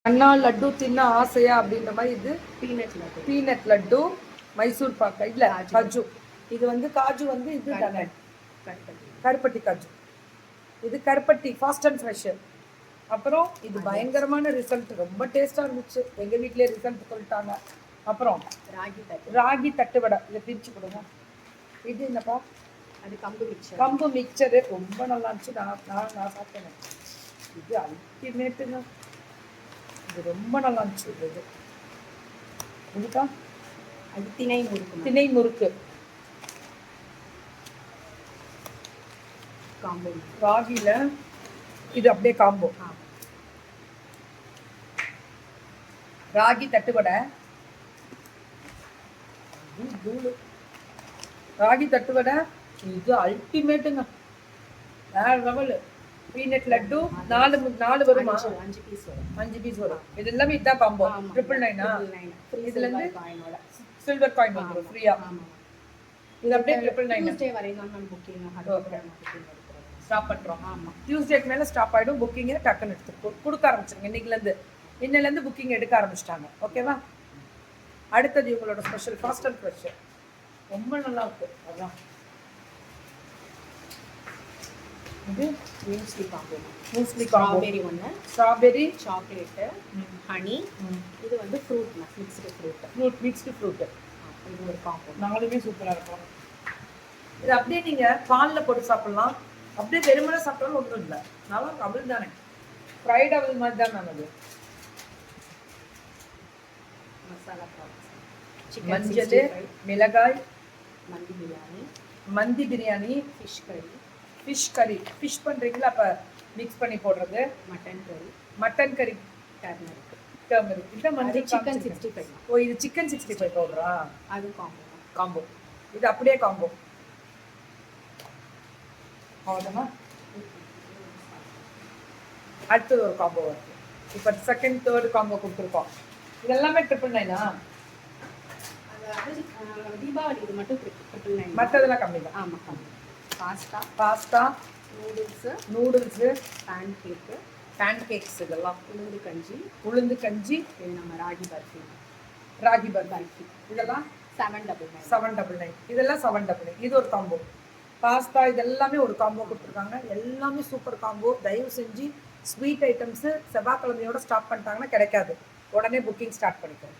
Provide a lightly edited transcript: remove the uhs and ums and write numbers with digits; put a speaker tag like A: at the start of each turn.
A: அண்ணா லட்டு தின்ன ஆசையா அப்படின்ற மாதிரி இது பீனட் லட்டு மைசூர் பாக்கு இல்லை காஜு. இது வந்து காஜு வந்து இது தானே கருப்பட்டி காஜு. இது கருப்பட்டி ஃபாஸ்ட் அண்ட் ஃப்ரெஷ். அப்புறம் இது பயங்கரமான ரிசல்ட், ரொம்ப டேஸ்ட்டாக இருந்துச்சு. எங்கள் வீட்டிலே ரிசல்ட் சொல்லிட்டாங்க. அப்புறம் ராகி தட்டு வடை, இதை பிரித்து கொடுங்க. இது என்னப்பா? அது கம்பு மிக்சரு ரொம்ப நல்லா இருந்துச்சு. நான் சாப்பிட்டேன். இது அல்டிமேட்டுங்க. இது ரொம்ப நல்லா இருந்துச்சு. இது இதுக்கா அது திணை முறுக்கு காம்போ. ராகில இது அப்படியே காம்போ. ராகி தட்டுவடை, ராகி தட்டுவடை இது அல்டிமேட்டுங்க. வேற லெவல். பீனட் லட்டு 4 வருமா? 5 பீஸ் வரும். இது எல்லாமே இதான் காம்போ. 999. இதுல இருந்து சில்வர் காயின் வந்துரும் ஃப்ரீயா. இது அப்படியே 999. டியூஸ்டே வரைக்கும் நான் புக்கிங் ஸ்டாப் பண்றோம். ஆமா, டியூஸ்டேக்கு மேல ஸ்டாப் ஆயிடும் புக்கிங். டக்குன்னு எடுத்து கொடுக்க ஆரம்பிச்சிருங்க. இன்னைல இருந்து புக்கிங் எடுக்க ஆரம்பிச்சிட்டாங்க. ஓகேவா? அடுத்தது இவங்களோட ஸ்பெஷல் ஃபாஸ்ட் அண்ட் ஃப்ரெஷ் ரொம்ப நல்லா இருக்கு. அதான் இது மூஸ்லி காம்போ. ஸ்ட்ராபெரி ஒன்று, ஸ்ட்ராபெரி சாக்லேட்டு, ஹனி. இது வந்து ஃப்ரூட் மிக்ஸ்டு ஃப்ரூட். இது ஒரு காம்போ. 4மே சூப்பராக இருக்கும். இது அப்படியே நீங்கள் பாலில் போட்டு சாப்பிட்லாம், அப்படியே வெறுமனே சாப்பிட்டாலும் ஒன்றும் இல்லை. நல்லா அவள் தானே, ஃப்ரைட் அவள் மாதிரி தான் நல்லது. மசாலா மஞ்சள், மிளகாய், மந்தி பிரியாணி, ஃபிஷ் கறி ஃபிஷ் பண்ணுறீங்களா? அப்போ மிக்ஸ் பண்ணி போடுறது. மட்டன் கறி, டர்மரிக். இது மஞ்சள் சிக்கன் 65. ஓ, இது சிக்கன் 65 பவுடரா? அது காம்போ. இது அப்படியே காம்போ. அவ்வளோதானா? அடுத்தது ஒரு காம்போ வருது. இப்போ செகண்ட் தேர்ட் காம்போ கொடுத்துருக்கோம். இதெல்லாமே 999. தீபாவளி இது மட்டும் 999. மற்றதெல்லாம் கம்மி தான். ஆமாம், கம்மி. பாஸ்தா, நூடுல்ஸு, பேன்கேக்ஸ், இதெல்லாம் உளுந்து கஞ்சி, நம்ம ராகி பர்ஃபி இதெல்லாம் 799. இதெல்லாம் 799. இது ஒரு காம்போ. பாஸ்தா இதெல்லாமே ஒரு காம்போ கொடுத்துருக்காங்க. எல்லாமே சூப்பர் காம்போ. தயவு செஞ்சு ஸ்வீட் ஐட்டம்ஸு செவ்வாய்க்கிழமையோட ஸ்டார்ட் பண்ணிட்டாங்கன்னா கிடைக்காது. உடனே புக்கிங் ஸ்டார்ட் பண்ணிக்கோங்க.